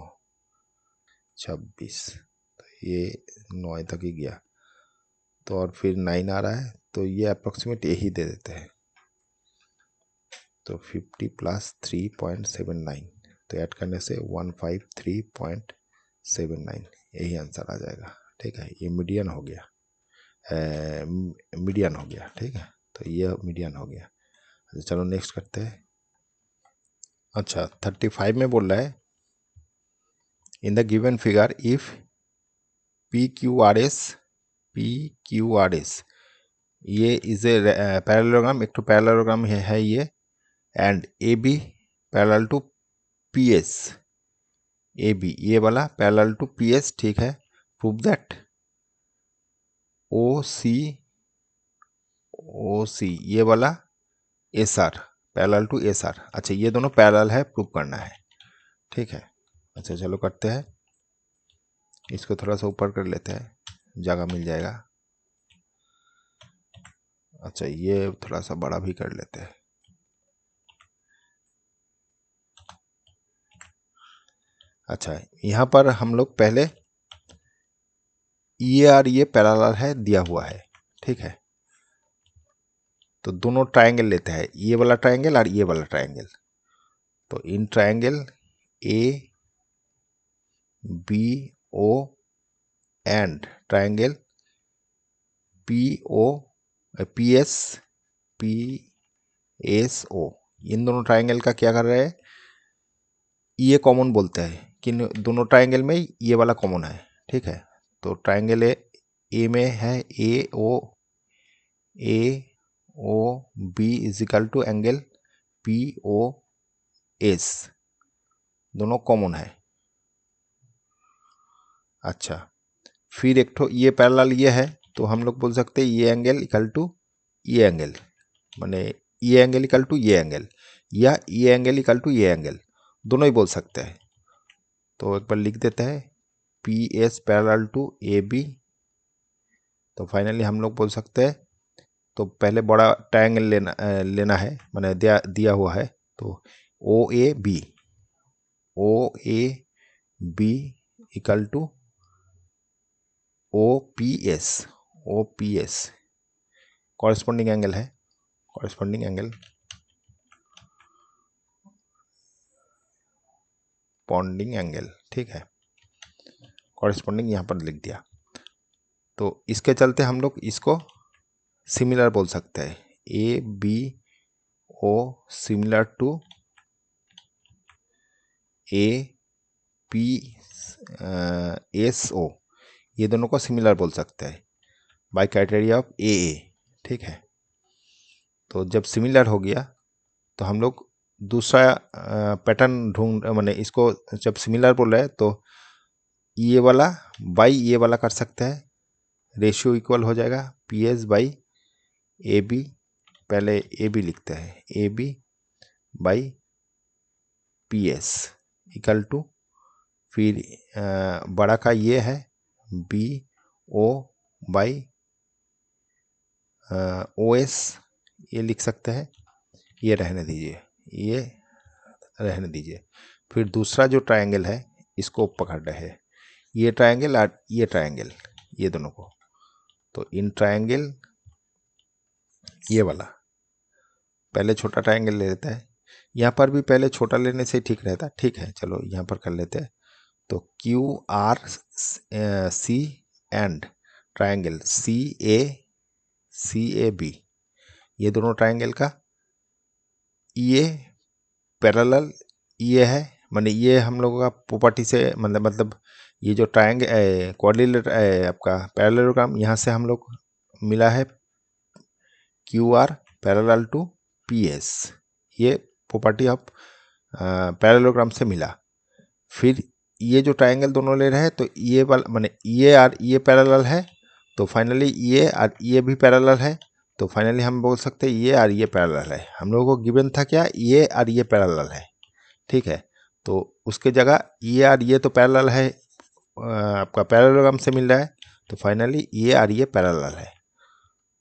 26, तो ये 9 तक ही गया, तो और फिर 9 आ रहा है, तो ये अप्रोक्सीमेट यही दे देते हैं, तो 50 + 3.79, तो ऐड करने से 153.79, यही आंसर आ जाएगा। ठीक है, ये मीडियन हो गया, मीडियन हो गया। ठीक है, तो ये मीडियन हो गया। चलो नेक्स्ट करते हैं। अच्छा, 35 में बोल रहा है, in the given figure if PQRS ये इज ए पैरेललोग्राम, एक तो पैरेललोग्राम है ये, and AB parallel to PS, AB ये वाला पैरेलल टू PS। ठीक है, प्रूव दैट OC ये वाला SR पैरेलल टू SR। अच्छा, ये दोनों पैरेलल है, प्रूव करना है। ठीक है, अच्छा चलो करते हैं। इसको थोड़ा सा ऊपर कर लेते हैं, जगह मिल जाएगा। अच्छा, ये थोड़ा सा बड़ा भी कर लेते हैं। अच्छा, यहाँ पर हम लोग पहले ये पैरेलल है दिया हुआ है। ठीक है, तो दोनों ट्रायंगल लेते हैं, ये वाला ट्रायंगल और ये वाला ट्रायंगल। तो in triangle ABO and triangle PSO, इन दोनों ट्रायंगल का क्या कर रहे हैं, ये कॉमन बोलते हैं कि दोनों ट्रायंगल में ये वाला कॉमन है। ठीक है, तो ट्रायंगल ए में है AOB is equal to angle POS, दोनों कॉमन है। अच्छा, फिर एक तो ये पैरेलल ये है, तो हम लोग बोल सकते हैं ये एंगल इक्वल टू ये एंगल, माने ये एंगल इक्वल टू ये एंगल, या ये एंगल इक्वल टू ये एंगल, दोनों ही बोल सकते हैं। तो एक बार लिख देते हैं PS पैरेलल टू AB। तो फाइनली हम लोग बोल सकते हैं, तो पहले बड़ा ट्रायंगल लेना है, माने दिया हुआ है, तो OAB equal to OPS corresponding angle है, कॉरेस्पॉन्डिंग एंगल पॉन्डिंग एंगल। ठीक है, कॉरेस्पॉन्डिंग यहाँ पर लिख दिया। तो इसके चलते हम लोग इसको सिमिलर बोल सकते हैं, ABO सिमिलर टू APSO, ये दोनों को सिमिलर बोल सकते हैं बाय क्राइटेरिया ऑफ AA। ठीक है, तो जब सिमिलर हो गया तो हम लोग दूसरा पैटर्न ढूंढ, माने इसको जब सिमिलर बोल रहे हैं तो ये वाला बाई ये वाला कर सकते हैं, रेशियो इक्वल हो जाएगा PS बाई AB। पहले AB लिखते हैं, AB by PS equal to, फिर बड़ा का ये है BO बाई OS, ये लिख सकते हैं, ये रहने दीजिए, ये रहने दीजिए। फिर दूसरा जो ट्रायंगल है इसको पकड़ रहे हैं, ये ट्रायंगल और ये ट्रायंगल, ये दोनों को। तो इन ट्रायंगल ये वाला पहले छोटा ट्रायंगल ले लेता है। यहाँ पर भी पहले छोटा लेने से ठीक रहता है। ठीक है, चलो यहाँ पर कर लेते हैं। तो Q R C and triangle C A B, ये दोनों ट्रायंगल का ये पैरेलल ये है, माने ये हम लोगों का प्रॉपर्टी से मतलब ये जो ट्रायंगल क्वाड्रिलेटरल आपका पैरेललोग्राम, यहाँ से हम लोग मिला है Q R parallel to P S, ये प्रॉपर्टी ऑफ पैरेललोग्राम से मिला। फिर ये जो ट्रायंगल दोनों ले रहे हैं, तो ये वाला माने ये और ये पैरेलल है, तो फाइनली ये और ये भी पैरेलल है, तो फाइनली हम बोल सकते हैं ये और ये पैरेलल है। हम लोगों को गिवन था क्या, ये और ये पैरेलल है। ठीक है, तो उसके जगह ये और ये तो पैरेलल है, आपका पैरेललोग्राम से मिल रहा है, तो फाइनली ये और ये पैरेलल है।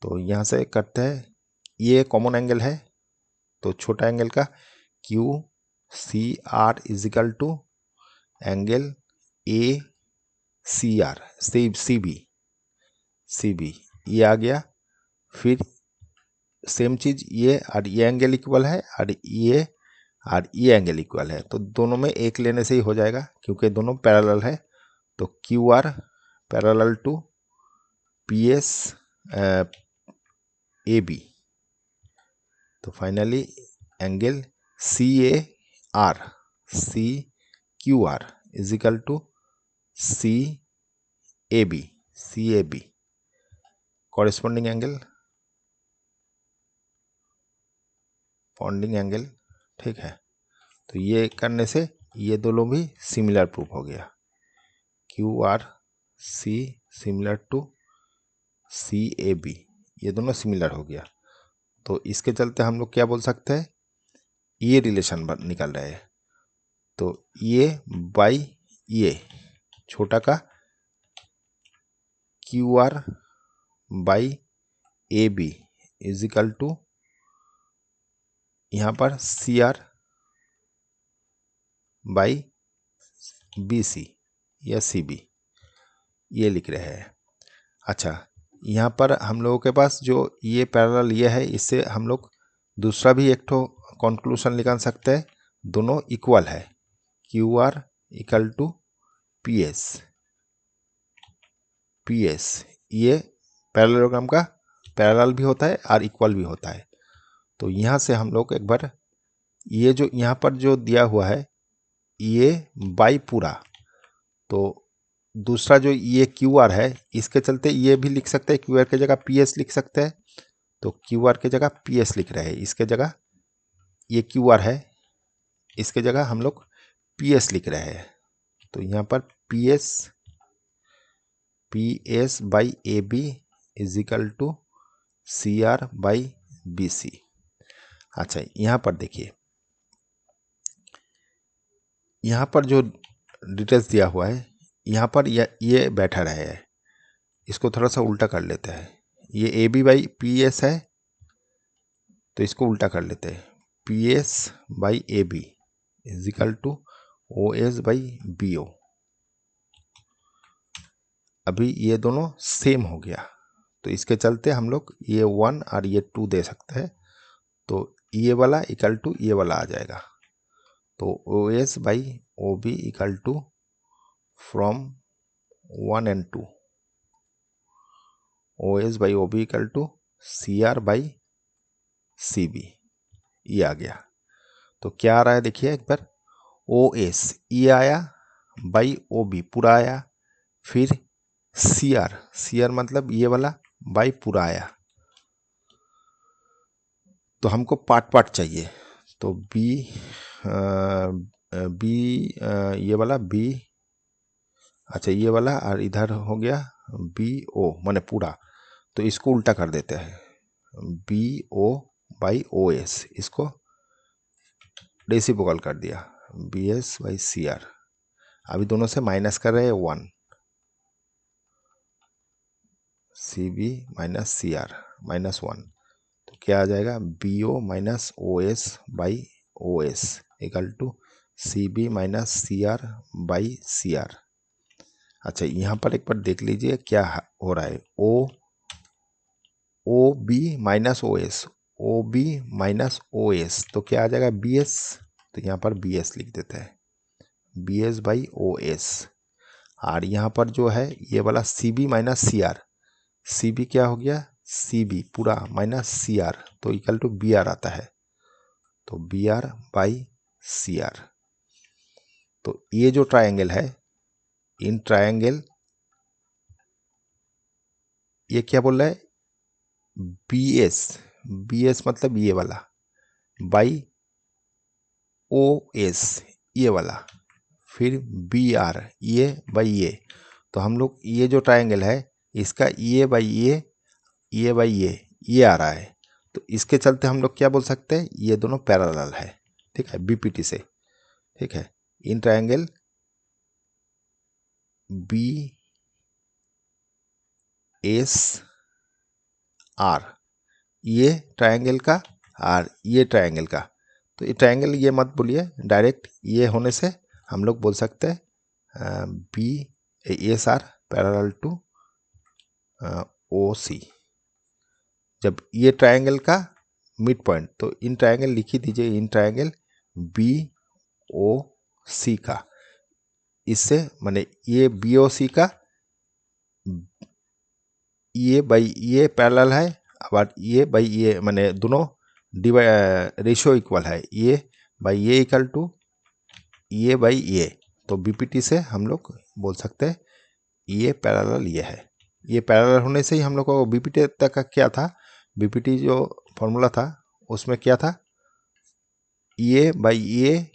तो यहाँ से करते हैं, ये कॉमन एंगल है, तो छोटा एंगल का Q C R equal to angle A C R C B ये आ गया। फिर सेम चीज ये और ये एंगल इक्वल है और ये एंगल इक्वल है, तो दोनों में एक लेने से ही हो जाएगा क्योंकि दोनों पैरेलल है। तो Q R parallel to P S A B, तो finally angle C Q R is equal to C A B corresponding angle ठीक है। तो ये करने से ये दोनों भी सिमिलर प्रूफ हो गया, Q R C similar to C A B, ये दोनों सिमिलर हो गया। तो इसके चलते हम लोग क्या बोल सकते हैं, ये रिलेशन निकल रहे हैं। तो ये बाई ये छोटा का Q R by A B equal to यहाँ पर C R by B C या सी बी, ये लिख रहे हैं। अच्छा, यहाँ पर हम लोगों के पास जो ये पैरेलल ये है, इससे हम लोग दूसरा भी एक ठो कंक्लूजन निकाल सकते हैं, दोनों इक्वल है, Q R equal to P S ये पैरेललोग्राम का पैरेलल भी होता है और इक्वल भी होता है। तो यहाँ से हम लोग एक बार ये जो यहाँ पर जो दिया हुआ है ये बाई पूरा, तो दूसरा जो ये क्यू आर है इसके चलते ये भी लिख सकते हैं, क्यू आर की जगह पी एस लिख सकते हैं। तो क्यू आर की जगह पी एस लिख रहे हैं, इसके जगह ये क्यू आर है, इसके जगह हम लोग पी एस लिख रहे हैं। तो यहाँ पर P S by A B is equal to C R by B C. अच्छा, यहाँ पर देखिए, यहाँ पर जो डिटेल्स दिया हुआ है, यहाँ पर ये बैठा रहे है, इसको थोड़ा सा उल्टा कर लेते हैं। ये A B by P S है, तो इसको उल्टा कर लेते हैं, P S by A B is equal to O S by B O. अभी ये दोनों सेम हो गया, तो इसके चलते हम लोग ये 1 और ये 2 दे सकते हैं, तो ये वाला इक्वल टू ये वाला आ जाएगा। तो O S by O B equal to from 1 and 2, O S by O B equal to C R by C B, ये आ गया। तो क्या आ रहा है देखिए एक बार, ओ एस ये आया बाई ओ बी पूरा आया, फिर सी आर मतलब ये वाला बाई पूरा आया। तो हमको पार्ट चाहिए, तो बी ये वाला बी, अच्छा ये वाला और इधर हो गया बी ओ माने पूरा, तो इसको उल्टा कर देते हैं, B O by O S, इसको रेसिप्रोकल कर दिया, B S by C R. अभी दोनों से माइनस कर रहे हैं 1, C B minus C R -1, तो क्या आ जाएगा, B O minus O S by O S equal to C B minus C R by C R. अच्छा, यहाँ पर एक बार देख लीजिए क्या हो रहा है, O O B minus O S, O B minus O S, तो क्या आ जाएगा बी एस, तो यहाँ पर बी एस लिख देते हैं, B S by O S. और यहाँ पर जो है ये वाला C B minus C R, C B क्या हो गया सी बी पूरा माइनस सी आर, तो इक्वल टू बी आर आता है, तो B R by C R. तो ये जो ट्रायंगल है, इन ट्रायंगल, ये क्या बोल रहा है बी एस, बी एस मतलब ये वाला बाई ओ एस ये वाला, फिर बी आर ये बाई ये, तो हम लोग ये जो ट्रायंगल है इसका ये बाई ये बाई ये आ रहा है, तो इसके चलते हम लोग क्या बोल सकते हैं ये दोनों पैरेलल है, ठीक है, बीपीटी से, ठीक है। In triangle B S R, ये ट्रायंगल का और ये ट्रायंगल का, तो ये ट्रायंगल ये मत बोलिए, डायरेक्ट ये होने से हम लोग बोल सकते हैं B S R parallel to O C. जब ये ट्रायंगल का मिड पॉइंट, तो इन ट्रायंगल लिख ही दीजिए, इन ट्रायंगल बी ओ सी का, इससे माने ये बी ओ सी का ये बाई ये पैरेलल है, और ये बाई ये माने दोनों रेशियो इक्वल है, ये बाई ये इक्वल टू ये बाई ये, तो बीपीटी से हम लोग बोल सकते हैं ये पैरेलल ये है। ये पैरेलल होने से ही हम लोग को बीपीटी तक का क्या था, बीपीटी जो फॉर्मूला था उसमें क्या था ये बाई ये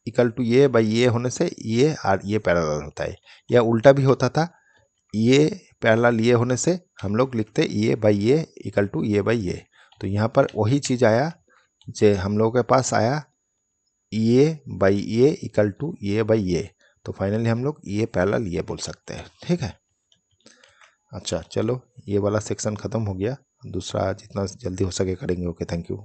इक्वल टू ये बाई ये होने से ये और ये पैरेलल होता है, या उल्टा भी होता था, ये पैरेलल ये होने से हम लोग लिखते ये बाई ये इक्वल टू ये बाई ये। तो यहाँ पर वही चीज़ आया जो हम लोगों के पास आया ये बाई ये इक्वल टू ये बाई ये, तो फाइनली हम लोग ये पैरेलल ये बोल सकते हैं, ठीक है। अच्छा चलो ये वाला सेक्शन ख़त्म हो गया, दूसरा जितना जल्दी हो सके करेंगे। Okay thank you.